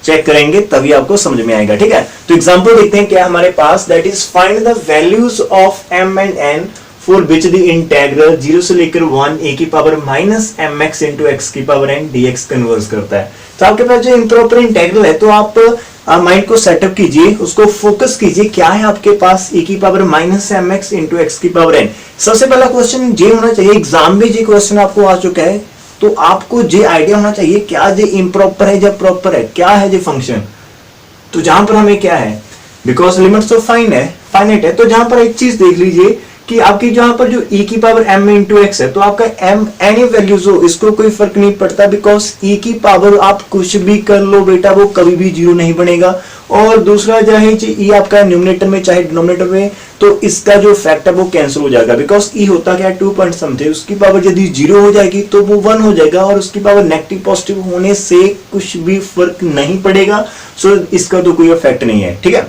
Check करेंगे तभी आपको समझ में आएगा, ठीक है। तो एग्जांपल देखते हैं क्या हमारे पास, that is find the values of m and n for which the integral 0 से लेकर 1 a की power minus mx into x की पावर n dx कन्वर्स करता है। तो आपके पास जो इम्प्रॉपर इंटीग्रल है, तो आप माइंड को सेटअप कीजिए, उसको फोकस कीजिए, क्या है आपके पास e की power minus mx into x की पावर n। सबसे पहला क्वेश्चन ये होना चाहिए, एग्जाम में ये क्वेश्चन आपको आ चुका है, तो आपको ये आइडिया होना चाहिए क्या ये इम्प्रॉपर है या प्रॉपर है, क्या है ये फंक्शन। तो जहां पर हमें क्या है, बिकॉज लिमिट्स ऑफ फाइनाइट है, तो जहां पर एक चीज देख लीजिए कि आपकी जहां पर जो e की पावर m इंटू एक्स है, तो आपका m एनी वैल्यूज हो, इसको कोई फर्क नहीं पड़ता, बिकॉज e की पावर आप कुछ भी कर लो बेटा, वो कभी भी जीरो नहीं बनेगा। और दूसरा चाहे e आपका न्यूमरेटर में चाहे डिनोमिनेटर में, तो इसका जो फैक्ट है वो कैंसिल हो जाएगा, बिकॉज e होता क्या है 2 पॉइंट समथिंग, उसकी पावर यदि जीरो हो जाएगी तो वो 1 हो जाएगा, और उसकी पावर नेगेटिव पॉजिटिव होने से कुछ भी फर्क नहीं पड़ेगा। सो इसका तो कोई इफेक्ट नहीं है, ठीक है।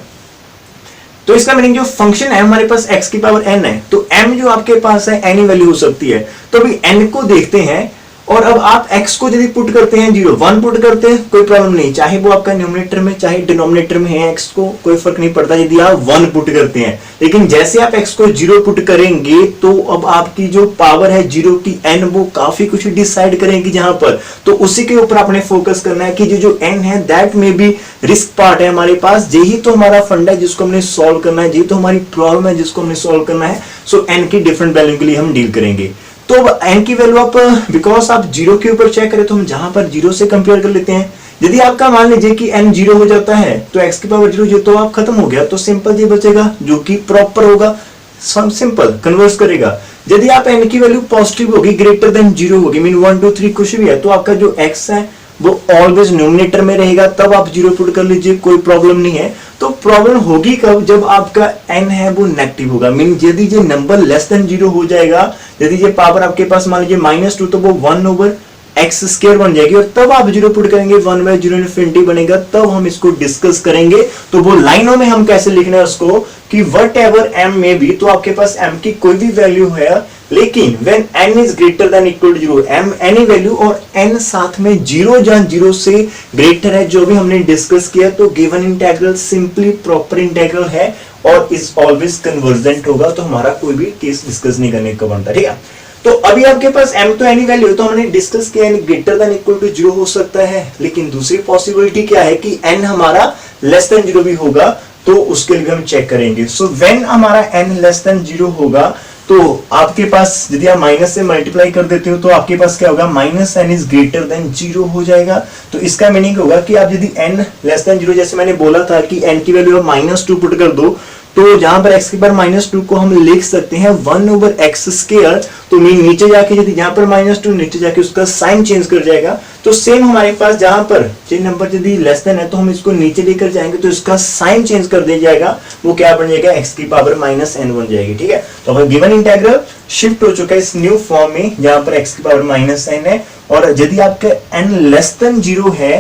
तो इसका मीनिंग जो फंक्शन है हमारे पास x की पावर n है, तो m जो आपके पास है एनी वैल्यू हो सकती है। तो अभी n को देखते हैं, और अब आप x को यदि पुट करते हैं 0 1 पुट करते हैं कोई प्रॉब्लम नहीं, चाहे वो आपका न्यूमरेटर में चाहे डिनोमिनेटर में है x को कोई फर्क नहीं पड़ता यदि आप 1 पुट करते हैं। लेकिन जैसे आप x को 0 पुट करेंगे तो अब आपकी जो पावर है 0 की n वो काफी कुछ डिसाइड करेंगी जहां पर, तो उसी के ऊपर आपने फोकस करना है कि जो n है दैट में भी रिस्क पार्ट है हमारे पास, यही तो हमारा फंडा है जिसको हमने सॉल्व करना है, यही तो हमारी प्रॉब्लम है जिसको हमने सॉल्व करना है। सो n की डिफरेंट वैल्यू के लिए हम डील करेंगे। तो n की वैल्यू आप बिकॉज आप 0 के ऊपर चेक करें तो हम जहां पर 0 से कंपेयर कर लेते हैं। यदि आपका मान लीजिए कि n 0 हो जाता है तो x की पावर 0 तो आप खत्म हो गया, तो सिंपल ये बचेगा जो कि प्रॉपर होगा, सिंपल कन्वर्स करेगा। यदि आप n की वैल्यू पॉजिटिव होगी, ग्रेटर देन 0 होगी, मीन 1 2 3 कुछ भी है, तो आपका जो x है वो ऑलवेज न्यूमरेटर में रहेगा, तब आप 0 पुट कर लीजिए, कोई प्रॉब्लम नहीं है। तो प्रॉब्लम होगी कब, जब आपका n है वो नेगेटिव होगा, मीन यदि ये नंबर लेस देन 0 हो जाएगा, यदि ये पावर आपके पास मान लीजिए -2, तो वो 1 ओवर एक्स स्क्वायर बन जाएगी, और तब आप 0 पुट करेंगे 1/0 इनफिनिटी बनेगा, तब हम इसको डिस्कस करेंगे। तो वो लाइनों में हम कैसे लिखना है उसको कि वट एवर m में भी, तो आपके पास m की कोई भी वैल्यू है, लेकिन when n is greater than equal to 0, m any value और n साथ में 0 जहां 0 से ग्रेटर है, जो भी हमने डिस्कस किया, तो given integral simply proper integral है और इज ऑलवेज कन्वर्जेंट होगा, तो हमारा कोई भी केस डिस्कस नहीं करने का बनता, ठीक है। तो अभी आपके पास m तो एनी वैल्यू तो हमने डिस्कस किया, n greater than equal to 0 हो सकता है, लेकिन दूसरी पॉसिबिलिटी क्या है कि n हमारा लेस देन 0 भी होगा, तो उसके लिए हम चेक करेंगे। सो व्हेन हमारा n लेस देन 0 होगा, तो आपके पास यदि आप माइनस से मल्टीप्लाई कर देते हो तो आपके पास क्या होगा, -n इज ग्रेटर देन 0 हो जाएगा। तो इसका मीनिंग होगा कि आप यदि n लेस देन 0, जैसे मैंने बोला था कि n की वैल्यू आप -2 पुट कर दो, तो जहां पर x की पावर -2 को हम लिख सकते हैं 1 ओवर एक्स स्क्वायर, तो मीन नीचे जाके यदि जहां पर -2 नीचे जाके उसका साइन चेंज कर जाएगा, तो सेम हमारे पास जहां पर ये नंबर यदि लेस देन है तो हम इसको नीचे लेकर जाएंगे तो इसका साइन चेंज कर दिया जाएगा, वो क्या बन जाएगा, x की पावर -n बन जाएगी, ठीक है। तो अब गिवन इंटीग्रल शिफ्ट हो चुका है इस न्यू फॉर्म में जहां पर x की पावर -n है, और यदि आपका n लेस देन 0 है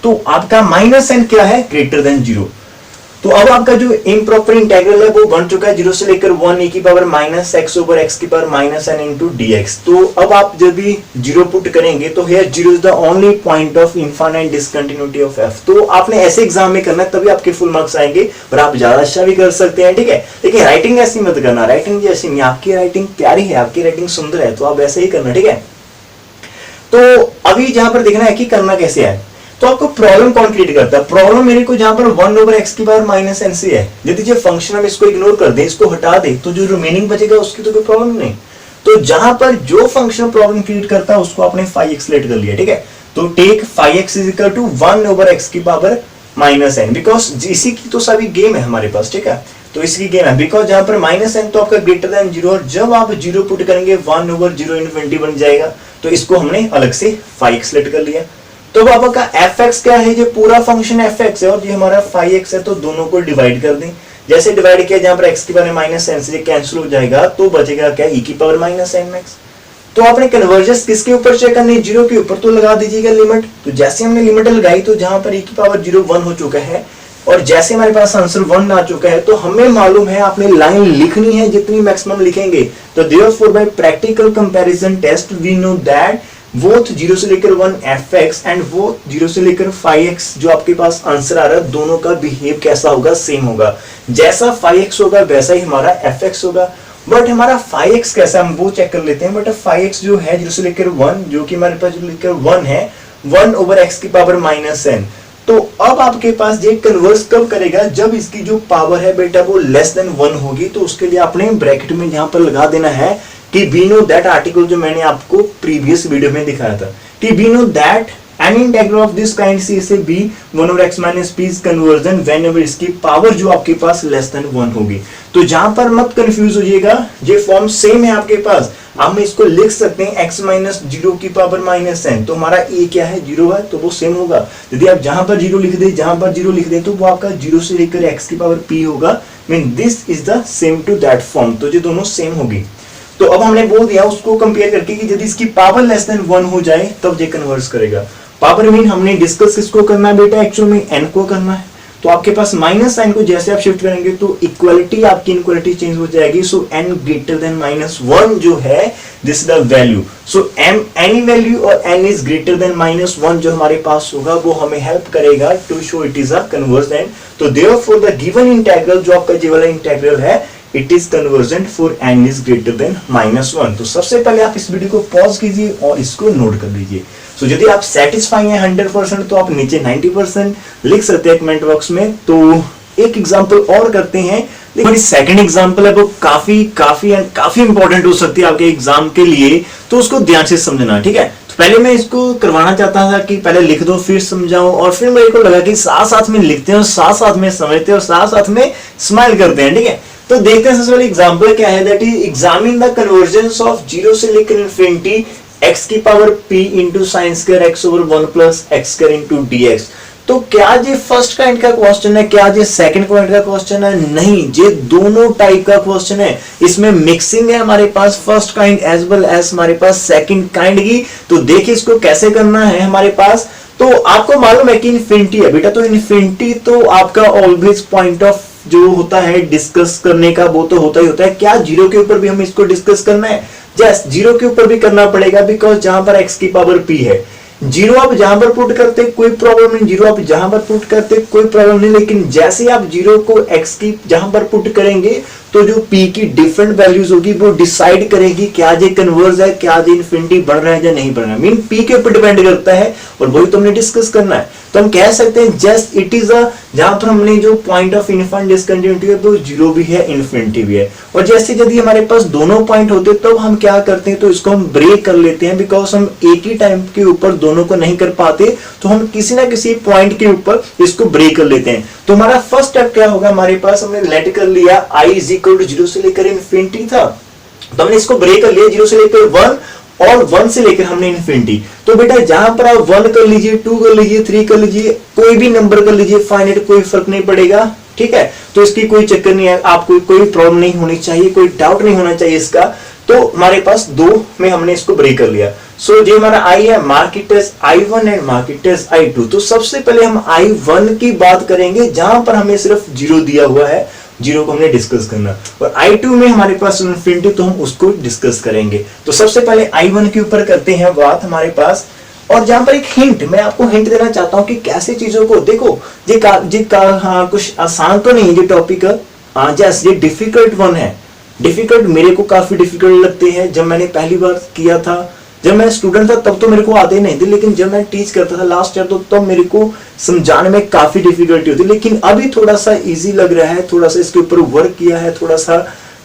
तो आपका -n क्या है, ग्रेटर देन 0। तो अब आपका जो इम्प्रॉपर इंटीग्रल है वो बन चुका है 0 से लेकर 1 e की पावर -x ओवर x की पावर -n इंटू dx। तो अब आप जब भी 0 पुट करेंगे तो here 0 is the only point of infinite discontinuity of f। तो आपने ऐसे एग्जाम में करना है तभी आपके फुल मार्क्स आएंगे, और आप ज्यादा अच्छा भी कर सकते हैं, ठीक है। लेकिन राइटिंग ऐसी मत करना, राइटिंग जैसी नहीं, आपकी राइटिंग प्यारी है, आपकी राइटिंग सुंदर है, तो आप ऐसे ही करना, ठीक है। तो अभी जहां पर देखना है कि करना कैसे है, तो आपको प्रॉब्लम कौन क्रिएट करता है, प्रॉब्लम मेरे को जहां पर 1 ओवर एक्स की पावर -n है, यदि जो फंक्शन हम इसको इग्नोर कर दें, इसको हटा दें, तो जो रिमेनिंग बचेगा उसकी तो कोई प्रॉब्लम नहीं। तो जहां पर जो फंक्शन प्रॉब्लम क्रिएट करता है उसको आपने phi-x लेट कर लिया, ठीक है। तो take phi-x is equal to 1 over x की पावर -n, बिकॉज इसी की तो सभी गेम है हमारे पास, ठीक है। तो इसकी गेम है, बिकॉज जहां पर -n तो आपका ग्रेटर देन 0, और जब आप 0 पुट करेंगे 1 ओवर 0 इनफिनिटी बन जाएगा, तो इसको हमने अलग से phi-x लेट कर लिया। तो अब आपका fx क्या है, ये पूरा फंक्शन fx है और ये हमारा phi-x है, तो दोनों को डिवाइड कर दें। जैसे डिवाइड किया जहां पर x की पावर -n से कैंसिल हो जाएगा, तो बचेगा क्या, e की पावर -nx। तो आपने कन्वर्जेंस किसके ऊपर चेक करनी है, 0 के ऊपर, तो लगा दीजिएगा लिमिट। तो जैसे हमने लिमिट लगाई तो जहां पर e की पावर 0 1 हो चुका है, और जैसे हमारे पास आंसर 1 आ चुका है, तो हमें मालूम है आपने लाइन लिखनी है जितनी मैक्सिमम लिखेंगे। तो therefore by practical comparison test we know that वो 0 से लेकर 1 fx एंड वो 0 से लेकर 5x जो आपके पास आंसर आ रहा है, दोनों का बिहेव कैसा होगा, सेम होगा। जैसा 5x होगा वैसा ही हमारा fx होगा। बट हमारा 5x कैसा, हम वो चेक कर लेते हैं। बट 5x जो है 0 से लेकर 1, जो कि हमारे पास जो लेकर 1 है 1 ओवर x की पावर -n। तो अब आपके पास ये कन्वर्स कब करेगा, जब इसकी जो पावर है बेटा वो लेस देन 1 होगी। तो उसके लिए आपने ब्रैकेट में यहाँ पर लगा देना है कि बी नो दैट आर्टिकल जो मैंने आपको प्रीवियस वीडियो में दिखाया था कि be know that any integral of this kind C से B 1 over x minus p is convergent whenever इसकी पावर जो आपके पास लेस देन 1 होगी। तो जहां पर मत कंफ्यूज हो जाइएगा, ये फॉर्म सेम है आपके पास। हम इसको लिख सकते हैं x माइनस 0 की पावर -n। तो हमारा a क्या है, 0 है, तो वो सेम होगा। यदि आप जहां पर 0 लिख दे, जहां पर 0 लिख दे तो वो आपका 0 से लेकर x की पावर p होगा। Mean this is the same to that form. तो ये दोनों सेम होगी। तो अब हमने बोल दिया उसको कंपेयर करके कि यदि इसकी पावर लेस देन 1 हो जाए तब ये कन्वर्स करेगा। पावर मीन हमने डिस्कस किसको करना है बेटा, एक्चुअल में n को करना है। तो आपके पास माइनस साइन को जैसे आप शिफ्ट करेंगे तो इक्वालिटी, आपकी इनक्वालिटी चेंज हो जाएगी। सो n ग्रेटर देन -1 जो है this is the value. So m any value और n इज ग्रेटर देन -1 जो हमारे पास होगा वो हमें हेल्प करेगा to show it is a convergent. तो देयरफॉर द गिवन इंटीग्रल जो आपका ये वाला इंटीग्रल है it is convergent for n is greater than -1। तो सबसे पहले आप इस वीडियो को पॉज कीजिए और इसको नोट कर लीजिए। सो यदि आप सेटिस्फाई हैं 100% तो आप नीचे 90% लिख सकते हैं कमेंट बॉक्स में। तो एक एग्जांपल और करते हैं, लेकिन सेकंड एग्जांपल है वो काफी इंपॉर्टेंट हो सकती है आपके एग्जाम के लिए, तो उसको ध्यान से समझना, ठीक है। तो पहले मैं इसको करवाना चाहता था कि पहले लिख दो फिर समझाऊं, और फिर मेरे को लगा कि साथ साथ में लिखते हैं और साथ साथ में समझते हैं और साथ साथ में स्माइल करते हैं, ठीक है। तो देखते हैं सबसे पहले एग्जांपल क्या है, that is examine the convergence of 0 से लेकर इन्फिनिटी x की power p into sine square x over 1 plus x square into dx। तो क्या ये फर्स्ट काइंड का क्वेश्चन है, क्या ये सेकंड काइंड का क्वेश्चन है? नहीं, ये दोनों टाइप का क्वेश्चन है। इसमें मिक्सिंग है हमारे पास first kind as well as हमारे पास सेकंड काइंड की। तो देखिए इसको कैसे करना है हमारे पास। तो आपको मालूम है कि इन्फिनिटी है बेटा, तो इन्फिनिटी तो आपका ऑलवेज पॉइंट ऑफ जो होता है डिस्कस करने का वो तो होता ही होता है। क्या जीरो के ऊपर भी हम इसको डिस्कस करना है? यस, जीरो के ऊपर भी करना पड़ेगा, बिकॉज जहां पर x की पावर p है, जीरो आप जहां पर पुट करते कोई प्रॉब्लम नहीं, जीरो आप जहां पर पुट करते कोई प्रॉब्लम नहीं, लेकिन जैसे आप जीरो को x की जहां पर पुट करेंगे तो जो p की डिफरेंट वैल्यूज होगी वो डिसाइड करेगी क्या ये कन्वर्ज है, क्या ये इन्फिनिटी बढ़ रहा है या नहीं बढ़ रहा है। मीन p के ऊपर डिपेंड करता है और वही तो हमने डिस्कस करना है। तो हम कह सकते हैं जस्ट इट इज अ, जहां पर हमने जो पॉइंट ऑफ इनफाइनाइट डिसकंटिन्यूटी है वो जीरो भी है इन्फिनिटी भी है। और जैसे यदि हमारे पास दोनों पॉइंट होते तो हम क्या करते हैं, तो इसको हम ब्रेक कर लेते हैं, बिकॉज हम एक ही टाइम के ऊपर दोनों को नहीं कर पाते, तो हम किसी ना किसी पॉइंट के ऊपर इसको ब्रेक कर लेते हैं। तो हमारा फर्स्ट स्टेप क्या होगा, हमारे पास हमने लेट कर लिया i इज इक्वल टू 0 से लेकर इन्फिनिटी था, तो हमने इसको ब्रेक कर लिया 0 से लेकर 1 और 1 से लेकर हमने इन्फिनिटी। तो बेटा जहां पर आप 1 कर लीजिए, 2 कर लीजिए, 3 कर लीजिए, कोई भी नंबर कर लीजिए, फाइनाइट कोई फर्क नहीं पड़ेगा, ठीक है। तो इसकी कोई चक्कर नहीं है, आपको कोई प्रॉब्लम नहीं होनी चाहिए, कोई डाउट नहीं होना चाहिए इसका। तो हमारे पास 2 में हमने इसको ब्रेक कर लिया। सो जो हमारा i है, mark it as i1 and mark it as i2। तो सबसे पहले हम i1 की बात करेंगे जहां पर हमें सिर्फ 0 दिया हुआ है, 0 को हमने डिस्कस करना, और i2 में हमारे पास इन्फिनिटी, तो हम उसको डिस्कस करेंगे। तो सबसे पहले i1 के ऊपर करते हैं बात हमारे पास। और जहां पर एक हिंट, मैं आपको हिंट देना चाहता हूं कि कैसे चीजों को देखो, हाँ, कुछ आसान तो नहीं ये टॉपिक, जैसे ये डिफिकल्ट वन है। डिफिकल्ट मेरे को काफी डिफिकल्ट लगते हैं। जब मैंने पहली बार किया था, जब मैं स्टूडेंट था तब तो मेरे को आते नहीं थे, लेकिन जब मैं टीच करता था लास्ट ईयर तो तब मेरे को समझाने में काफी डिफिकल्टी होती, लेकिन अभी थोड़ा सा इजी लग रहा है, थोड़ा सा इसके ऊपर वर्क किया है थोड़ा सा,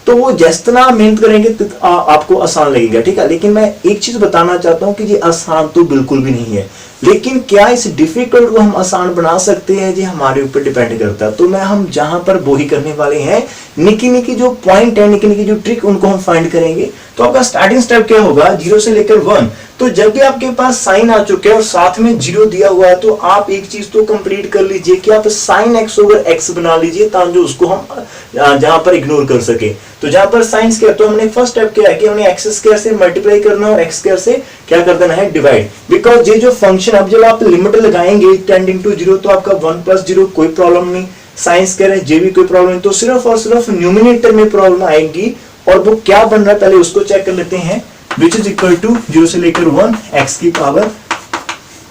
तो वो जितना मेहनत करेंगे आपको आसान लगेगा, ठीक है। लेकिन मैं एक चीज बताना चाहता हूँ कि ये आसान तो बिल्कुल भी नहीं है, लेकिन क्या इस डिफिकल्ट को हम आसान बना सकते हैं, ये हमारे ऊपर डिपेंड करता है। तो हम जहां पर वो ही करने वाले हैं, निकी निकी जो पॉइंट है, निकी निकी जो ट्रिक, उनको हम फाइंड करेंगे। तो आपका स्टार्टिंग स्टेप क्या होगा, 0 से लेकर 1। तो जब भी आपके पास साइन आ चुके हैं और साथ में 0 दिया हुआ है, तो आप एक चीज तो कंप्लीट कर लीजिए कि आप साइन x ओवर x बना लीजिए, ताकि उसको हम जहां पर इग्नोर कर सके। तो जहां पर साइन स्क्वायर, तो हमने फर्स्ट स्टेप क्या है कि हमने x स्क्वायर से मल्टीप्लाई करना और x स्क्वायर से क्या कर देना है, डिवाइड। बिकॉज ये जो फंक्शन, अब जब आप लिमिट लगाएंगे टेंडिंग टू 0, तो आपका 1 प्लस 0 कोई प्रॉब्लम नहीं, साइन स्क्वायर है जे भी कोई प्रॉब्लम नहीं, तो सिर्फ और सिर्फ न्यूमिनेटर में प्रॉब्लम आएगी। और वो क्या बन रहा है पहले उसको चेक कर लेते हैं। विच इज इक्वल टू 0 से लेकर 1 x की power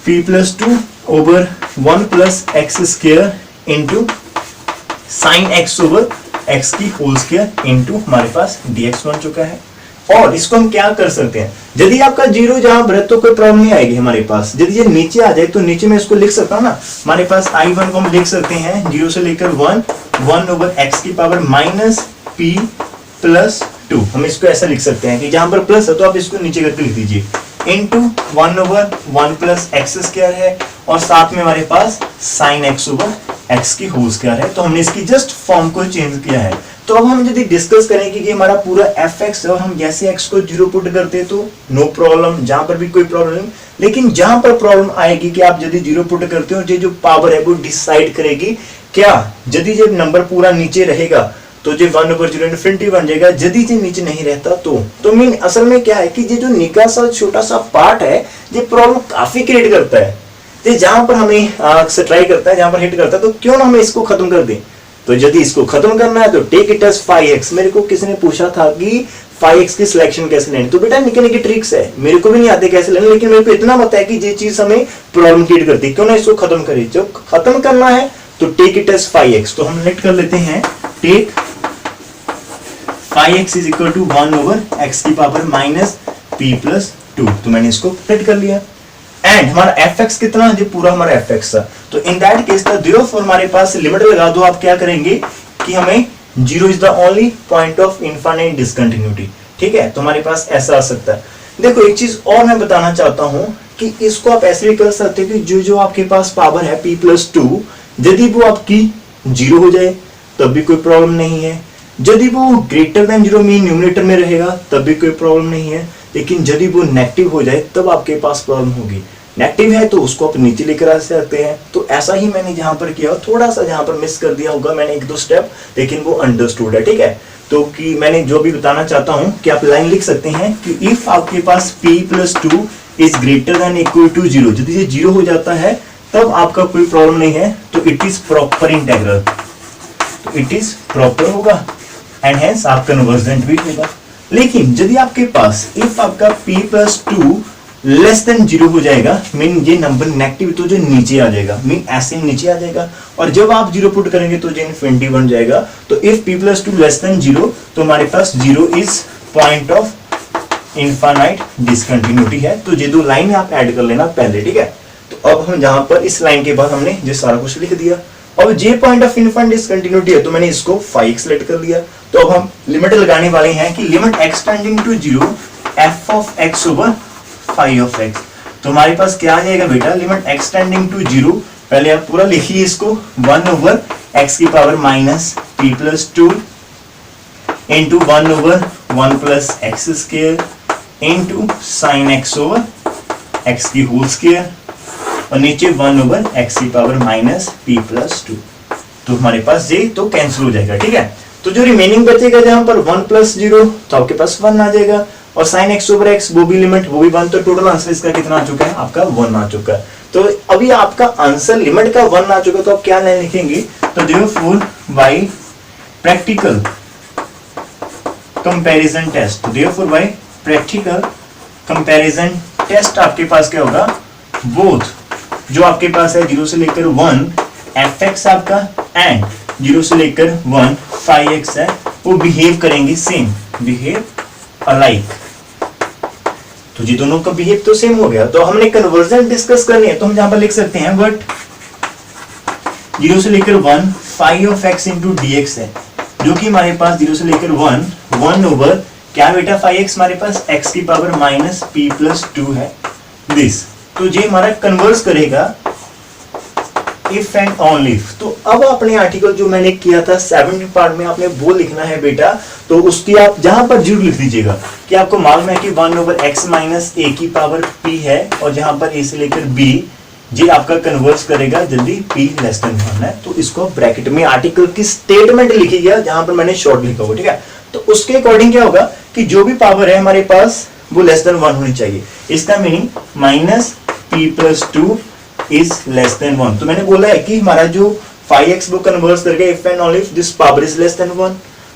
p plus 2 over 1 plus x square into sine x over x की होल स्क्वायर इंटू हमारे पास dx बन चुका है। और इसको हम क्या कर सकते हैं, यदि आपका जीरो जहां पर है तो कोई प्रॉब्लम नहीं आएगी हमारे पास। यदि ये नीचे आ जाए तो नीचे में इसको लिख सकता हूं ना, हमारे पास I1 को हम लिख सकते हैं 0 से लेकर 1 ओवर x की पावर माइनस p प्लस 2। हम इसको ऐसा लिख सकते हैं कि जहां पर प्लस है तो आप इसको नीचे करके लिख दीजिए, into 1 over 1 plus x square है और साथ में हमारे पास साइन x ओवर x की होल स्क्वायर है। तो हमने इसकी जस्ट फॉर्म को चेंज किया है। तो अब हम यदि डिस्कस करें कि हमारा पूरा fx है और हम जैसे x को 0 पुट करते हैं तो नो प्रॉब्लम, जहां पर भी कोई प्रॉब्लम नहीं। लेकिन जहां पर प्रॉब्लम आएगी कि आप यदि 0 पुट करते हो, जो पावर है वो डिसाइड करेगी क्या, यदि जब नंबर पूरा नीचे रहेगा तो जो 1 ओवर 0 इनफिनिटी बन जाएगा, यदि जो नीचे नहीं रहता तो मीन असल में क्या है कि ये जो निका सा छोटा सा पार्ट है ये प्रॉब्लम काफी क्रिएट करता है। तो जहां पर हमें ट्राई करता है, जहां पर हिट करता है, तो क्यों ना हमें इसको खत्म कर दें। तो यदि इसको खत्म करना है तो टेक इट एज 5x। मेरे को किसी ने पूछा था कि 5x की सिलेक्शन कैसे लेनी, तो बेटा निके निके ट्रिक्स है, मेरे को भी नहीं आते कैसे लेने, लेकिन मेरे को इतना पता है कि ये चीज हमें प्रॉब्लम क्रिएट करती है, क्यों ना इसको खत्म करें। जो खत्म करना है तो टेक इट एज 5x। तो हम लेट कर लेते हैं take 5x is equal to 1 over x की पावर माइनस p प्लस 2। तो मैंने इसको लेट कर लिया एंड हमारा fx कितना है, पूरा हमारा fx था। तो इन दैट केस देयरफॉर हमारे पास लिमिट लगा दो। आप क्या करेंगे कि हमें 0 is the only point of infinite discontinuity, ठीक है। तो हमारे पास ऐसा आ सकता है। देखो एक चीज और मैं बताना चाहता हूं कि इसको आप ऐसे भी कर सकते हो कि जो आपके पास पावर है p प्लस 2, यदि वो आपकी 0 हो जाए तब भी कोई प्रॉब्लम नहीं है, यदि वो ग्रेटर देन 0 मीन न्यूमरेटर में रहेगा तब भी कोई प्रॉब्लम नहीं है, लेकिन यदि वो नेगेटिव हो जाए तब आपके पास प्रॉब्लम होगी। नेगेटिव है तो उसको आप नीचे लेकर आ सकते हैं। तो ऐसा ही मैंने जहां पर किया, थोड़ा सा जहां पर मिस कर दिया होगा मैंने 1-2 स्टेप, लेकिन वो अंडरस्टूड है, ठीक है। तो कि मैंने जो भी बताना चाहता हूं कि आप लाइन लिख सकते हैं कि इफ आपके पास p plus 2 is greater than equal to 0, यदि ये 0 हो जाता है तब आपका कोई प्रॉब्लम नहीं है, तो इट इज प्रॉपर इंटेग्रल, तो इट इज प्रॉपर होगा एंड हेंस आप कन्वर्जेंट भी होगा। लेकिन यदि आपके पास इफ आपका p प्लस 2 लेस देन 0 हो जाएगा, मीन ये नंबर नेगेटिव, तो जो नीचे आ जाएगा, मीन ऐसे नीचे आ जाएगा, और जब आप 0 पुट करेंगे तो जो इनफिनिटी बन जाएगा। तो if p plus 2 less than 0 तो हमारे पास 0 is point of infinite discontinuity है। तो ये दो लाइन आप ऐड कर लेना पहले, ठीक है। तो अब हम जहां पर इस लाइन के बाद हमने ये सारा कुछ लिख दिया, अब जे पॉइंट ऑफ इनफाइनाइट डिसकंटिन्यूटी है तो मैंने इसको 5x सेलेक्ट कर लिया। तो अब हम लिमिट लगाने वाले हैं कि limit x tending to 0 f of x over phi of x। तो हमारे पास क्या आ जाएगा बेटा, लिमिट x टेंडिंग टू 0, पहले आप पूरा लिखिए इसको, 1 ओवर x की power minus p plus 2 into 1 over 1 plus x square into sine x over x की होल स्क्वायर और नीचे 1 ओवर x की पावर माइनस p प्लस 2। तो हमारे पास ये तो कैंसिल हो जाएगा, ठीक है। तो जो रिमेनिंग बचेगा जहां पर 1 प्लस 0 तो आपके पास 1 आ जाएगा, और साइन x ओवर x वो भी लिमिट वो भी 1, तो टोटल आंसर इसका कितना आ चुका है, आपका 1 आ चुका है। तो अभी आपका आंसर लिमिट का 1 आ चुका है, तो आप क्या लाइन लिखेंगे, तो therefore by practical comparison test, तो therefore by practical comparison test आपके पास क्या होगा, बोथ जो आपके पास है 0 से लेकर 1 fx आपका एंड 0 से लेकर 1 5x है, वो बिहेव करेंगे सेम, बिहेव अलाइक। तो ये दोनों का बिहेव तो सेम हो गया। तो हमने कन्वर्जन डिस्कस करनी है, तो हम यहां पर लिख सकते हैं बट 0 से लेकर 1 phi of x into dx है, जो कि हमारे पास 0 से लेकर 1 ओवर क्या बेटा फाई x, हमारे पास x की पावर माइनस p प्लस 2 है दिस। तो ये हमारा कन्वर्स करेगा इफ एंड ओनली इफ। तो अब अपने आर्टिकल जो मैंने किया था 7th पार्ट में आपने वो लिखना है बेटा, तो उसकी आप जहां पर जरूर लिख दीजिएगा कि आपको मालूम है कि 1 ओवर x माइनस a की पावर p है, और जहां पर a से लेकर b ये आपका कन्वर्स करेगा जल्दी p लेस देन 1 है। तो इसको ब्रैकेट में आर्टिकल की स्टेटमेंट लिखिएगा जहां पर मैंने शॉर्ट लिखा होगा, ठीक है। तो उसके अकॉर्डिंग क्या होगा कि जो भी पावर है हमारे पास वो लेस देन 1 होनी चाहिए। इसका meaning minus p plus 2 is less than 1। तो मैंने बोला है कि हमारा जो 5x वो कन्वर्स करके if and only if this power is less than 1।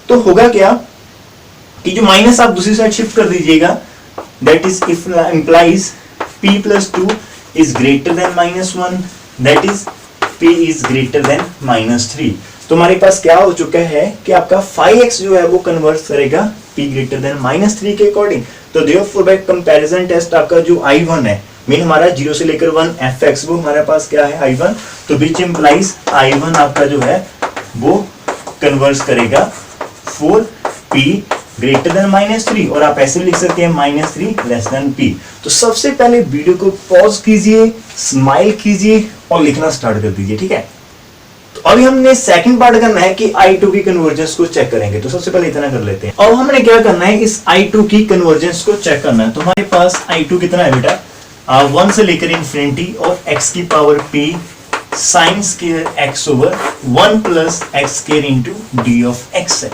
तो होगा क्या कि जो माइनस आप दूसरी साइड शिफ्ट कर दीजिएगा, that is if implies p plus 2 is greater than -1, that is p is greater than -3। तो हमारे पास क्या हो चुका है कि आपका 5x जो है वो कन्वर्ट करेगा p ग्रेटर देन -3 के अकॉर्डिंग। तो देयरफॉर बाय कंपैरिजन टेस्ट आपका जो I1 है मीन हमारा 0 से लेकर 1 fx वो हमारे पास क्या है I1, तो विच इंप्लाइज I1 आपका जो है वो कन्वर्ट करेगा 4p ग्रेटर देन -3, और आप ऐसे लिख सकते हैं -3 लेस देन p। तो सबसे पहले वीडियो को पॉज कीजिए, स्माइल कीजिए और लिखना स्टार्ट कर दीजिए, ठीक है। तो अभी हमने सेकंड पार्ट करना है कि I2 की कन्वर्जेंस को चेक करेंगे। तो सबसे पहले इतना कर लेते हैं। अब हमने क्या करना है, इस I2 की कन्वर्जेंस को चेक करना है। तो हमारे पास I2 कितना है बेटा, 1 से लेकर इन्फिनिटी और x की power p sign square x over 1 plus x square into D of x है।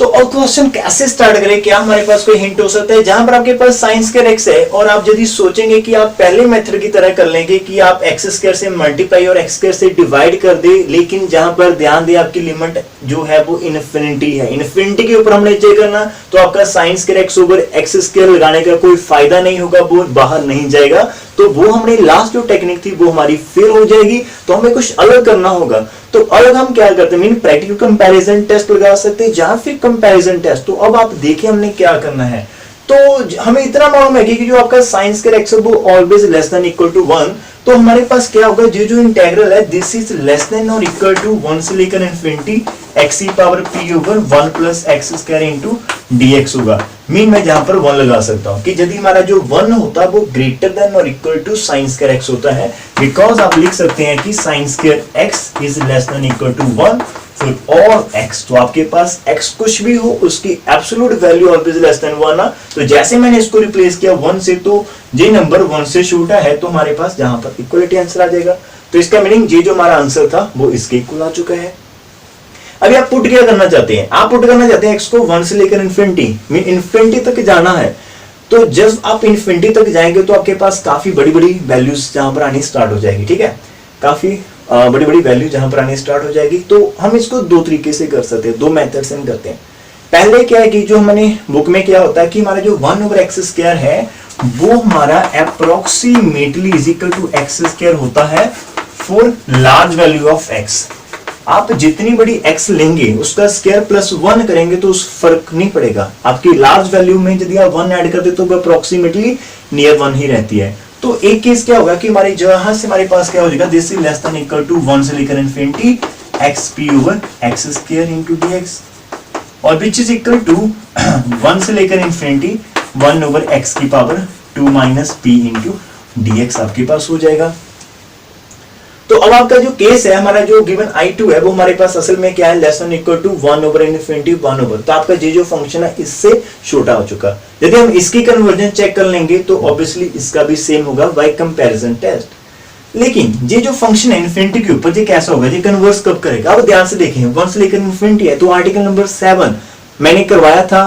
तो अब क्वेश्चन कैसे स्टार्ट करें, क्या हमारे पास कोई हिंट हो सकता है? जहां पर आपके पास साइन स्क्वायर एक्स है और आप यदि सोचेंगे कि आप पहले मेथड की तरह कर लेंगे कि आप एक्स स्क्वायर से मल्टीप्लाई और एक्स स्क्वायर से डिवाइड कर दे, लेकिन जहां पर ध्यान दे आपकी लिमिट जो है वो इन्फिनिटी है, इन्फिनिटी के ऊपर हमने चेक करना, तो आपका sine square x over x square लगाने का कोई फायदा नहीं होगा, वो बाहर नहीं जाएगा। तो वो हमने लास्ट जो टेक्निक थी वो हमारी फेल हो जाएगी। तो हमें कुछ अलग करना होगा। तो अलग हम क्या करते हैं, मीन प्रैक्टिकल कंपैरिजन टेस्ट लगा सकते हैं या फिर कंपैरिजन टेस्ट। तो अब आप देखिए हमने क्या करना है। तो हमें इतना मालूम है कि जो आपका साइन स्क्वायर एक्स वो always less than equal to 1, तो हमारे पास क्या होगा, जो इंटीग्रल है दिस इज लेस देन और इक्वल टू 1 से लेकर इन्फिनिटी x की power p over 1 plus x square into dx होगा। मीन मैं जहां पर 1 लगा सकता हूं कि यदि हमारा जो 1 होता है वो ग्रेटर देन और equal to sine square x होता है, बिकॉज आप लिख सकते हैं कि sine square x is less than equal to 1 for all x। तो आपके पास x कुछ भी हो उसकी absolute value always less than 1 ना। तो जैसे मैंने इसको रिप्लेस किया 1 से, तो ये नंबर 1 से छोटा है, तो हमारे पास जहां पर इक्वलिटी आंसर आ जाएगा। तो इसका मीनिंग ये जो हमारा आंसर था वो इसके इक्वल आ चुका है। अभी आप पुट क्या करना चाहते हैं, आप पुट करना चाहते हैं x को 1 से लेकर इन्फिनिटी, मीन इन्फिनिटी तक जाना है। तो जब आप इन्फिनिटी तक जाएंगे तो आपके पास काफी बड़ी बड़ी वैल्यूज जहां पर आनी स्टार्ट हो जाएगी, ठीक है, काफी बड़ी बड़ी वैल्यू जहां पर आनी स्टार्ट हो जाएगी। तो हम इसको दो तरीके से कर सकते हैं, दो मेथड से हम करते हैं। पहले क्या है कि जो हमने बुक में क्या होता है कि हमारा जो 1 ओवर एक्स स्क्वायर है वो हमारा approximately is equal to x square होता है for large value of x. आप जितनी बड़ी x लेंगे उसका स्क्वायर प्लस 1 करेंगे तो उस फर्क नहीं पड़ेगा। आपकी लार्ज वैल्यू में यदि आप 1 ऐड कर दे तो वो अप्रोक्सीमेटली नियर 1 ही रहती है। तो एक केस क्या होगा कि हमारी जहां से हमारे पास क्या हो जाएगा, this is less than equal to 1 से लेकर infinity x p over x square into dx, और विच इज इक्वल टू 1 से लेकर इन्फिनिटी 1 ओवर एक्स की power 2 minus p into dx आपके पास हो जाएगा। तो अब आपका जो केस है, हमारा जो गिवन I2 है वो हमारे पास असल में क्या है, less than equal to 1 over infinity 1 over. तो आपका ये जो फंक्शन है इससे छोटा हो चुका। यदि हम इसकी कन्वर्जन चेक कर लेंगे तो ऑब्वियसली इसका भी सेम होगा बाय कंपैरिजन टेस्ट। लेकिन ये जो फंक्शन है इन्फिनिटी के ऊपर ये कैसा होगा, ये कन्वर्स कब करेगा? अब ध्यान से देखें, 1 से लेकर इन्फिनिटी है, तो आर्टिकल नंबर 7 मैंने करवाया था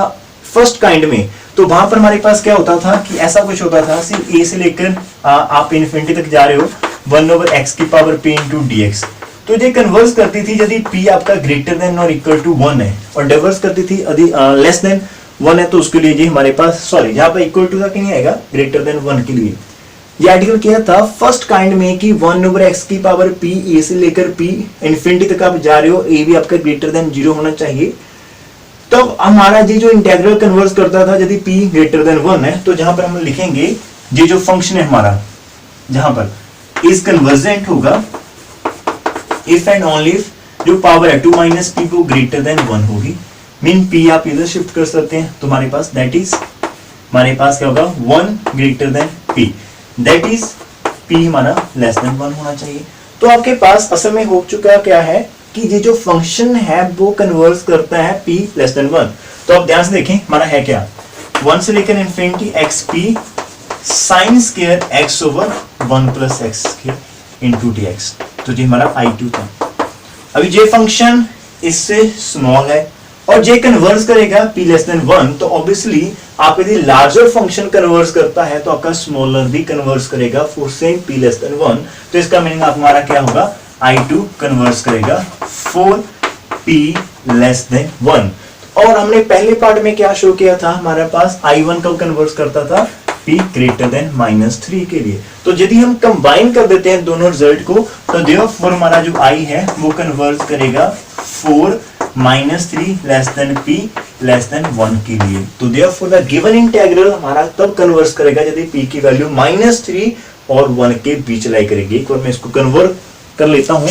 फर्स्ट काइंड में। तो वहां पर हमारे पास क्या होता था कि ऐसा कुछ होता था, a से लेकर आप इन्फिनिटी तक जा रहे हो 1 ओवर एक्स की पावर p इंटू dx। तो ये कन्वर्स करती थी यदि p आपका ग्रेटर देन और इक्वल टू 1 है, और डिवर्स करती थी यदि लेस देन 1 है, तो उसके लिए जी हमारे पास सॉरी यहाँ पर इक्वल टू तक नहीं आएगा, ग्रेटर देन 1 के लिए। ये आर्टिकल क्या था फर्स्ट काइंड में कि 1 ओवर एक्स की पावर p a से लेकर p इन्फिनिटी तक आप जा रहे हो, a भी आपका ग्रेटर देन 0 होना चाहिए। तो हमारा ये जो इंटीग्रल कन्वर्स करता था यदि p ग्रेटर देन 1 है, तो जहां पर हम लिखेंगे ये जो फंक्शन है हमारा, जहां पर इस कन्वर्जेंट होगा इफ एंड ओनली इफ जो पावर है 2 माइनस पी को ग्रेटर देन 1 होगी। मीन p आप इधर शिफ्ट कर सकते हैं, तो हमारे पास दैट इज हमारे पास क्या होगा 1 greater than p, that is p हमारा लेस देन 1 होना चाहिए। तो आपके पास असल में हो चुका क्या है कि ये जो फंक्शन है वो कन्वर्स करता है p लेस देन 1। तो आप ध्यान से देखें हमारा है क्या, 1 से लेकर infinity x P sign square x over 1 plus x square into dx। तो ये हमारा I2 था। अभी ये फंक्शन इससे स्मॉल है और ये कन्वर्स करेगा p लेस देन 1, तो ऑब्वियसली आप यदि लार्जर फंक्शन कन्वर्स करता है तो आपका स्मॉलर भी कन्वर्स करेगा for same p less than 1। तो इसका मीनिंग आप हमारा क्या होगा, I2 कन्वर्स करेगा फॉर p लेस देन 1। और हमने पहले पार्ट में क्या शो किया था, हमारे पास I1 को कन्वर्ट करता था P ग्रेटर देन -3 के लिए। तो यदि हम कंबाइन कर देते हैं दोनों रिजल्ट को, तो देयरफॉर हमारा जो I है वो कन्वर्ट करेगा 4 -3 less than P less than 1 के लिए। तो देयरफॉर द गिवन इंटीग्रल हमारा तब कन्वर्ट करेगा यदि P की वैल्यू -3 और 1 के बीच लाई करेगी। एक बार मैं इसको कन्वर्ट कर लेता हूं।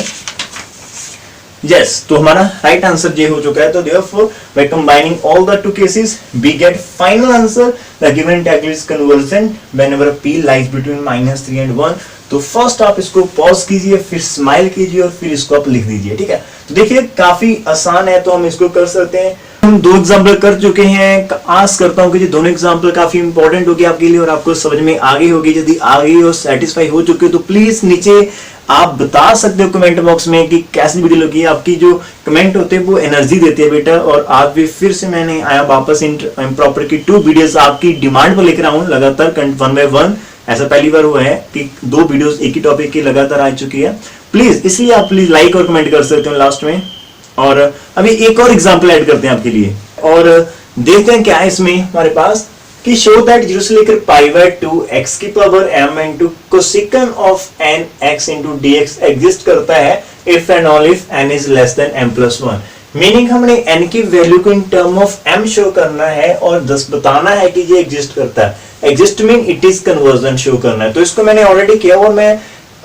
Yes, तो हमारा राइट आंसर ये हो चुका है। तो therefore by combining all the two cases we get final answer, the given integral is convergent whenever p lies between -3 and 1। तो फर्स्ट आप इसको पॉज कीजिए, फिर स्माइल कीजिए और फिर इसको आप लिख दीजिए, ठीक है। तो देखिए काफी आसान है, तो हम इसको कर सकते हैं। हम 2 एग्जाम्पल कर चुके हैं। आस करता हूं कि ये दोनों एग्जाम्पल काफी इंपॉर्टेंट होगी आपके लिए और आपको समझ में आ गई होगी। यदि आ गई और सेटिस्फाई हो चुके हो तो प्लीज नीचे आप बता सकते हो कमेंट बॉक्स में कि कैसी वीडियो लगी। आपकी जो कमेंट होते हैं वो एनर्जी देते हैं बेटा। और आज भी फिर से मैंने आया वापस इम्प्रॉपर की 2 वीडियोस आपकी डिमांड पर लेकर आऊं लगातार 1 बाय 1। ऐसा पहली बार हुआ है कि 2 वीडियोस एक ही टॉपिक की लगातार आ चुकी है। प्लीज इसलिए आप प्लीज लाइक और कमेंट कर सकते हो लास्ट में। और अभी एक और एग्जाम्पल ऐड करते हैं आपके लिए और देखते हैं क्या है इसमें हमारे पास कि शो दैट 0 से लेकर π/2 x की power m into cosec of n x into dx exist करता है if and all if n is less than m+1। Meaning हमने n की वैल्यू को in term of m show करना है और दस बताना है कि ये एग्जिस्ट करता है। Exist mean it is conversion show करना है। तो इसको मैंने ऑलरेडी किया और मैं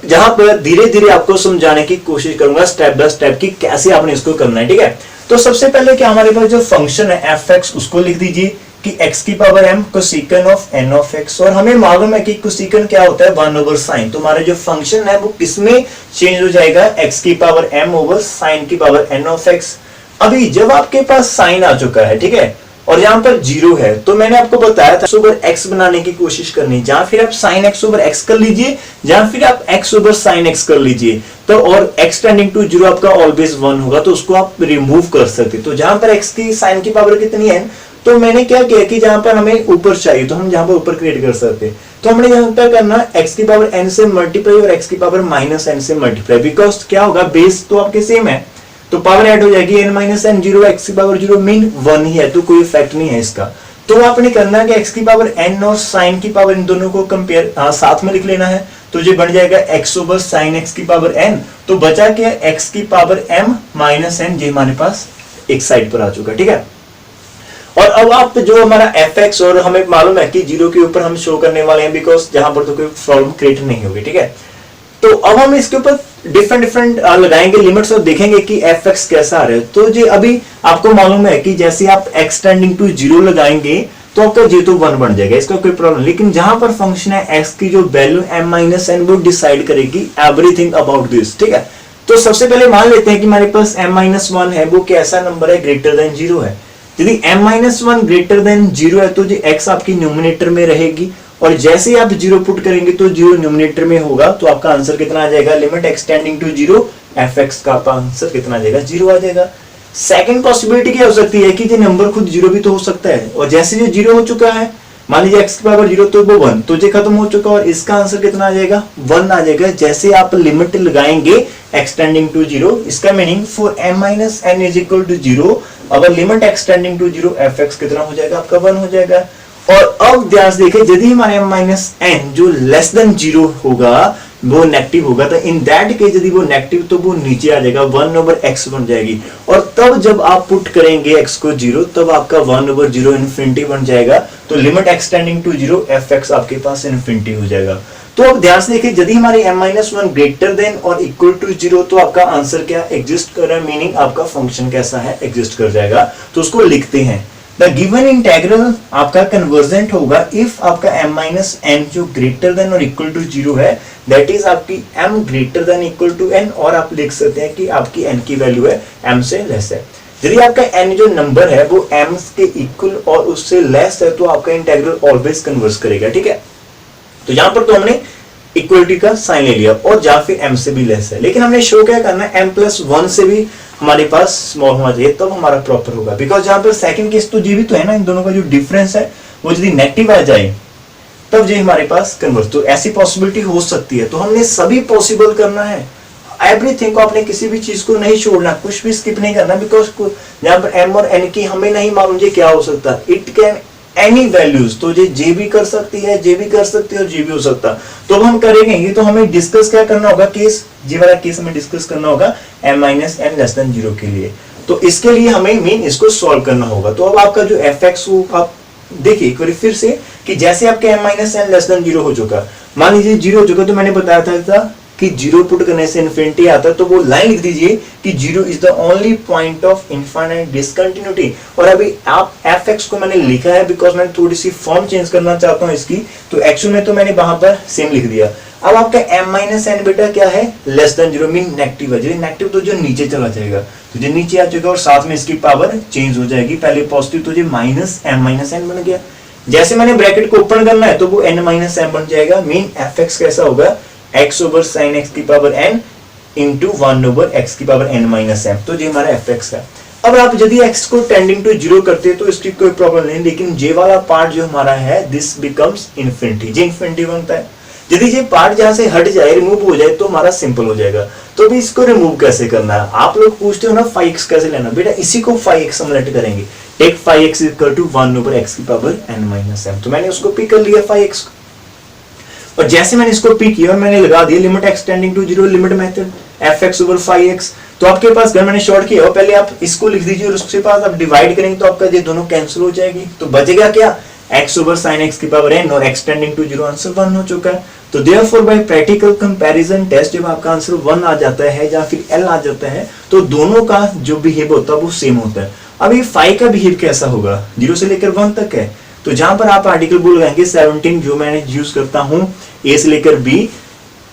जहां पर धीरे धीरे आपको समझाने की कोशिश करूंगा स्टेप बाय स्टेप की कैसे आपने इसको करना है, ठीक है। तो सबसे पहले क्या हमारे पास जो फंक्शन है f(x) उसको लिख दीजिए कि x की power m cosec of n of x। और हमें मालूम है कि कोसेकन क्या होता है 1/sin। तो हमारा जो फंक्शन है वो किसमें चेंज हो जाएगा, x की पावर m ओवर sin की पावर n ऑफ x। अभी जब आपके पास sin आ चुका है, ठीक है, और यहाँ पर 0 है, तो मैंने आपको बताया था ओवर x बनाने की कोशिश करनी। जहां फिर आप sin x ओवर x कर लीजिए, जहां फिर आप x ओवर sin x कर लीजिए। तो और x टेंडिंग टू 0 आपका ऑलवेज 1 होगा, तो उसको आप रिमूव कर सकते। तो जहां पर x की sin की पावर कितनी है, तो मैंने क्या किया कि जहां पर हमें ऊपर चाहिए तो हम जहां पर ऊपर क्रिएट कर सकते। तो हमने यहाँ पर करना x की पावर n से मल्टीप्लाई और x की पावर -n से मल्टीप्लाई। बिकॉज क्या होगा, बेस तो आपके सेम है, तो पावर ऐड हो जाएगी n - n 0 x की पावर 0 मीन 1 ही है, तो कोई इफेक्ट नहीं है इसका। तो आपने करना है कि x की पावर n और sin की पावर इन दोनों को कंपेयर साथ में लिख लेना है। तो ये बन जाएगा x ओवर sin x की पावर n। तो बचा क्या, x की पावर m - n, ये हमारे पास एक साइड पर आ चुका, ठीक है। और अब आप जो हमारा fx और हमें मालूम है कि 0 के ऊपर हम शो करने वाले हैं बिकॉज जहां पर तो कोई प्रॉब्लम क्रिएट नहीं होगी, ठीक है। तो अब हम इसके ऊपर डिफरेंट लगाएंगे लिमिट्स और देखेंगे कि fx कैसा आ रहा है। तो जी अभी आपको मालूम है कि जैसे आप x टेंडिंग टू 0 लगाएंगे तो आपका g तो 1 बन जाएगा, इसका कोई प्रॉब्लम। लेकिन जहां पर फंक्शन है x की जो वैल्यू m - n वो डिसाइड करेगी एवरीथिंग अबाउट दिस, ठीक है। तो सबसे पहले मान लेते हैं कि हमारे पास m - 1 है, वो कैसा नंबर है, ग्रेटर देन 0 है। यदि m - 1 ग्रेटर देन 0 है तो जी x आपकी न्यूमरेटर में रहेगी और जैसे ही आप 0 पुट करेंगे तो 0 न्यूमरेटर में होगा। तो आपका आंसर कितना आ जाएगा, limit x tending to 0 fx का आपका आंसर कितना आ जाएगा, 0 आ जाएगा। सेकंड पॉसिबिलिटी क्या हो सकती है कि ये नंबर खुद 0 भी तो हो सकता है और जैसे ये 0 हो चुका है, मान लीजिए x की पावर 0 तो वो 1, तो ये खत्म हो चुका और इसका आंसर कितना आ जाएगा, 1 आ जाएगा। जैसे आप लिमिट लगाएंगे x टेंडिंग टू 0, इसका meaning for m - n is equal to 0, अगर limit x tending to 0 fx कितना हो जाएगा, आपका 1 हो जाएगा। और अब ध्यान से देखिए, यदि हमारे m - n जो लेस देन 0 होगा वो नेगेटिव होगा, तो इन दैट केस यदि वो नेगेटिव तो वो नीचे आ जाएगा, 1/x बन जाएगी। और तब जब आप पुट करेंगे x को 0 तब आपका 1/0 इन्फिनिटी बन जाएगा। तो limit x tending to 0 fx आपके पास इन्फिनिटी हो जाएगा। तो अब ध्यान से देखिए, यदि हमारी m - 1 ग्रेटर देन और इक्वल टू 0 तो आपका आंसर क्या एग्जिस्ट कर रहा है, मीनिंग आपका फंक्शन कैसा है, एग्जिस्ट कर जाएगा। तो उसको लिखते हैं, द गिवन इंटीग्रल आपका कन्वर्जेंट होगा इफ आपका m - n जो ग्रेटर देन और इक्वल टू 0 है, दैट इज आपकी m greater than equal to n। और आप लिख सकते हैं कि आपकी n की वैल्यू है m से लेस है। यदि आपका n जो नंबर है वो m के इक्वल और उससे लेस है तो आपका इंटीग्रल ऑलवेज कन्वर्ज करेगा, ठीक है। तो यहां पर तो हमने इक्वलिटी का साइन ले लिया और जहां फिर m से भी लेस है, लेकिन हमने शो क्या करना है, m+1 से भी हमारे पास स्मॉल होना चाहिए तब हमारा प्रॉपर होगा। बिकॉज जहां पर सेकंड केस तो ये भी तो है ना, इन दोनों का जो डिफरेंस है वो यदि नेगेटिव आ जाए तब ये हमारे पास कन्वर्ज, तो ऐसी पॉसिबिलिटी हो सकती है। तो हमने सभी पॉसिबल करना है, एवरीथिंग को आपने किसी भी चीज को नहीं छोड़ना, कुछ भी स्किप नहीं करना, बिकॉज यहाँ पर m और n की हमें नहीं मालूम जी क्या हो सकता है, इट कैन एनी वैल्यूज, तो जे भी कर सकती है, जे भी कर सकती है और जे भी हो सकता। तो अब हम करेंगे ये, तो हमें डिस्कस क्या करना होगा, केस जी वाला केस हमें डिस्कस करना होगा m minus n less than 0 के लिए। तो इसके लिए हमें मेन इसको सॉल्व करना होगा। तो अब आपका जो fx हो, आप देखिए एक बार फिर से कि जैसे आपके m minus n less than 0 हो चुका, मान लीजिए 0 हो चुका, तो मैंने बताया था कि 0 पुट करने से इन्फिनिटी आता है, तो वो लाइन लिख दीजिए कि 0 is the only point of infinite discontinuity. और अभी आप fx को मैंने लिखा है बिकॉज मैंने थोड़ी सी फॉर्म चेंज करना चाहता हूं इसकी, तो एक्चुअल में तो मैंने वहां पर सेम लिख दिया। अब आपका m माइनस n बेटा क्या है, लेस देन 0 मीन नेगेटिव है, नेगेटिव तो जो नीचे चला जाएगा, तो जो नीचे आ चुका और साथ में इसकी पावर चेंज हो जाएगी, पहले पॉजिटिव तो जो माइनस m माइनस n बन गया। जैसे मैंने ब्रैकेट को ओपन करना है तो वो n माइनस m बन जाएगा, मीन fx कैसा होगा, x ओवर साइन x की power n into 1 over x की पावर n माइनस m, तो ये हमारा fx है। अब आप यदि x को टेंडिंग टू 0 करते हैं तो इसकी कोई प्रॉब्लम नहीं, लेकिन जे वाला पार्ट जो हमारा है this becomes infinity, J infinity बनता है। यदि ये पार्ट जहां से हट जाए, रिमूव हो जाए, तो हमारा सिंपल हो जाएगा। तो अभी इसको रिमूव कैसे करना है, आप लोग पूछते हो ना phi x कैसे लेना, बेटा इसी को phi x हम लेट करेंगे, take phi x equal to 1 over x की पावर n माइनस m। तो मैंने उसको पिक कर लिया phi x, और जैसे मैंने इसको पिक किया और मैंने लगा दिया limit x tending to 0 limit method fx over phi x, तो आपके पास अगर मैंने शॉर्ट किया, पहले आप इसको लिख दीजिए और उसके बाद आप डिवाइड करेंगे तो आपका ये दोनों कैंसिल हो जाएगी, तो बचेगा क्या, x ओवर sin x की पावर n और x टेंडिंग टू 0, आंसर 1 हो चुका है। तो therefore by practical comparison test जब आपका आंसर 1 आ जाता है या फिर l आ जाता है, तो दोनों का जो बिहेव होता है वो सेम होता है। अब ये phi का बिहेव कैसा होगा, 0 से लेकर 1 तक है, तो जहां पर आप आर्टिकल बोल लगाएंगे 17, जो मैंने यूज करता हूं a से लेकर b,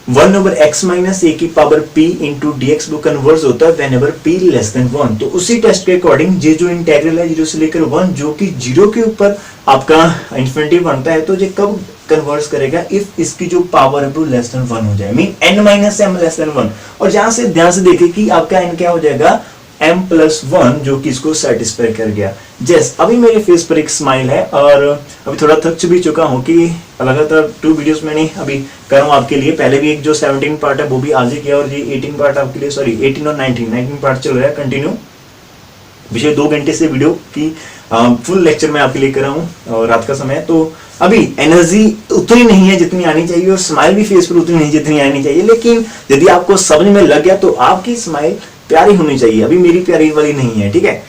1 over x minus a की पावर p इंटू dx वो कन्वर्स होता है whenever p लेस देन 1। तो उसी टेस्ट के अकॉर्डिंग ये जो इंटीग्रल है 0 से लेकर 1, जो कि 0 के ऊपर आपका इंफिनिटी बनता है, तो ये कब कन्वर्स करेगा, इफ इसकी जो पावर है वो लेस देन 1 हो जाए, mean n minus m less than 1। और जहां से ध्यान से देखिए कि आपका n क्या हो जाएगा, m प्लस 1, जो कि इसको सेटिस्फाई कर गया। जैस अभी मेरे फेस पर एक स्माइल है, और अभी थोड़ा थक भी चुका हूँ कि लगातार 2 वीडियोस मैंने अभी कर रहा हूँ आपके लिए। पहले भी एक जो 17 पार्ट है वो भी आज ही किया, और ये 18 पार्ट आपके लिए, सॉरी 18 और 19 पार्ट चल रहा है कंटिन्यू। पिछले 2 घंटे से वीडियो की फुल लेक्चर मैं आपके लिए कर रहा हूँ, और रात का समय, तो अभी एनर्जी उतनी नहीं है जितनी आनी चाहिए, और स्माइल भी फेस पर उतनी नहीं जितनी आनी चाहिए। लेकिन यदि आपको समझ में लग गया तो आपकी स्माइल प्यारी होनी चाहिए, अभी मेरी प्यारी वाली नहीं है, ठीक है।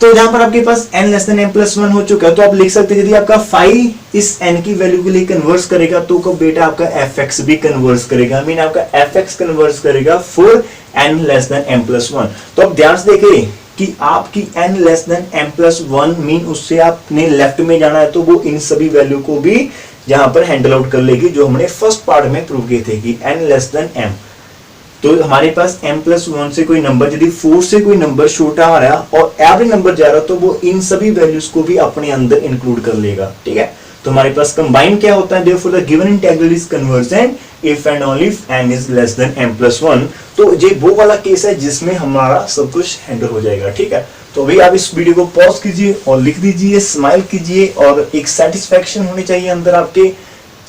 तो जहां पर आपके पास n less than m plus 1 हो चुका है, तो आप लिख सकते हैं यदि आपका phi इस n की वैल्यू के लिए कन्वर्स करेगा तो को बेटा आपका fx भी कन्वर्स करेगा, मीन आपका fx कन्वर्स करेगा for n less than m plus 1। तो अब ध्यान से देखिए कि आपकी n less than m plus 1 mean उससे आपने लेफ्ट में जाना है, तो वो इन सभी वैल्यू को भी यहां पर हैंडल आउट कर लेगी, जो हमने फर्स्ट पार्ट में प्रूव किए थे कि n लेस देन m। तो हमारे पास m प्लस 1 से कोई नंबर, यदि 4 से कोई नंबर छोटा आ रहा और एवरेज नंबर जा रहा, तो वो इन सभी वैल्यूज को भी अपने अंदर इंक्लूड कर लेगा, ठीक है। तो हमारे पास कंबाइन क्या होता है, therefore the given integral is convergent if and only if n is less than m plus 1। तो ये वो वाला केस है जिसमें हमारा सब कुछ हैंडल हो जाएगा, ठीक है। तो भाई आप इस वीडियो को पॉज कीजिए और लिख दीजिए, स्माइल कीजिए, और एक सेटिस्फेक्शन होनी चाहिए अंदर आपके।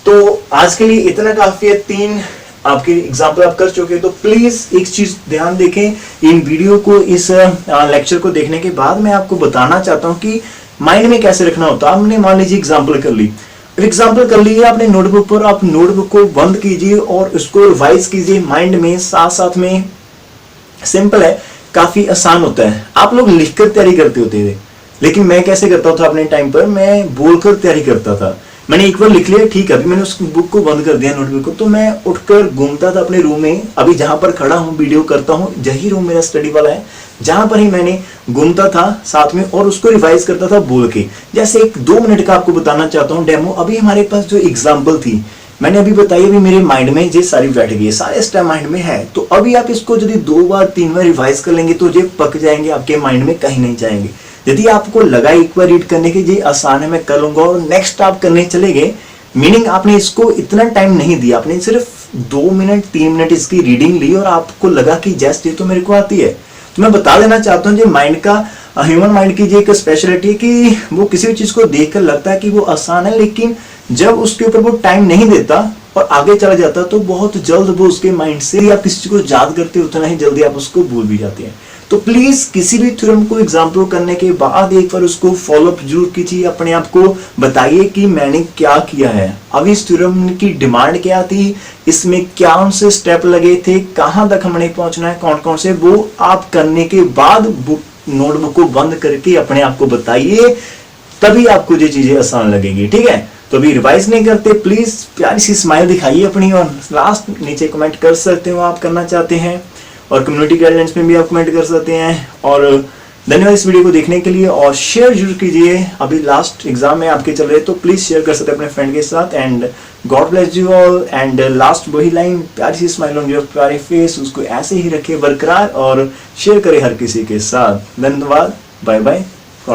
तो आज के लिए इतना काफी है, 3 आपके एग्जाम्पल आप कर चुके हैं। तो प्लीज एक चीज ध्यान देखें, इन वीडियो को, इस लेक्चर को देखने के बाद मैं आपको बताना चाहता हूं कि माइंड में कैसे रखना होता है। आपने मान लीजिए एग्जाम्पल कर ली, एग्जाम्पल कर ली आपने नोटबुक पर, आप नोटबुक को बंद कीजिए और उसको रिवाइज कीजिए माइंड में, साथ साथ में। सिंपल है, काफी आसान होता है। आप लोग लिखकर तैयारी करते होते थे, लेकिन मैं कैसे करता था अपने टाइम पर, मैं बोलकर तैयारी करता था। मैंने एक बार लिख लिया, ठीक है, अभी मैंने उस बुक को बंद कर दिया, नोटबुक को, तो मैं उठकर घूमता था अपने रूम में। अभी जहां पर खड़ा हूं वीडियो करता हूं, यही रूम मेरा स्टडी वाला है, जहां पर ही मैंने घूमता था साथ में और उसको रिवाइज करता था बोल के। जैसे एक 2 मिनट का आपको बताना चाहता हूँ डेमो। अभी हमारे पास जो एग्जाम्पल थी मैंने अभी बताई, अभी मेरे माइंड में ये सारी बैठ गई है, सारे स्टेप माइंड में है। तो अभी आप इसको यदि 2 बार 3 बार रिवाइज कर लेंगे तो ये पक जाएंगे आपके माइंड में, कहीं नहीं जाएंगे। यदि आपको लगा एक बार रीड करने के ये आसान है, मैं कर लूंगा, और नेक्स्ट आप करने चले गए, मीनिंग आपने इसको इतना टाइम नहीं दिया, आपने सिर्फ 2 मिनट 3 मिनट इसकी रीडिंग ली और आपको लगा कि जस्ट ये तो मेरे को आती है। तो मैं बता देना चाहता हूँ, जो माइंड का, ह्यूमन माइंड की जो एक स्पेशलिटी है कि वो किसी भी चीज को देखकर लगता है कि वो आसान है, लेकिन जब उसके ऊपर वो टाइम नहीं देता और आगे चला जाता तो बहुत जल्द वो उसके माइंड से, आप किसी चीज को याद करते हो उतना ही जल्दी आप उसको भूल भी जाते हैं। तो प्लीज किसी भी थ्योरम को एग्जाम्पल करने के बाद एक बार उसको फॉलो अप जरूर कीजिए, अपने आप को बताइए कि मैंने क्या किया है, अब इस थ्योरम की डिमांड क्या थी, इसमें क्या उनसे स्टेप लगे थे, कहां तक हमने पहुंचना है, कौन कौन से, वो आप करने के बाद बुक नोटबुक को बंद करके अपने आप को बताइए, तभी आपको ये चीजें आसान लगेंगी। ठीक है, तो अभी रिवाइज नहीं करते, प्लीज प्यारी सी स्माइल दिखाइए अपनी, और लास्ट नीचे कमेंट कर सकते हो आप करना चाहते हैं, और कम्युनिटी गाइडलाइंस में भी आप कमेंट कर सकते हैं। और धन्यवाद इस वीडियो को देखने के लिए, और शेयर जरूर कीजिए। अभी लास्ट एग्जाम में आपके चल रहे तो प्लीज शेयर कर सकते हैं अपने फ्रेंड के साथ। And God bless you all. And last वही लाइन, प्यारी सी स्माइल ऑन योर प्यारे फेस, उसको ऐसे ही रखिए बरकरार और शेयर करें हर किसी के साथ। धन्यवाद, बाय बाय।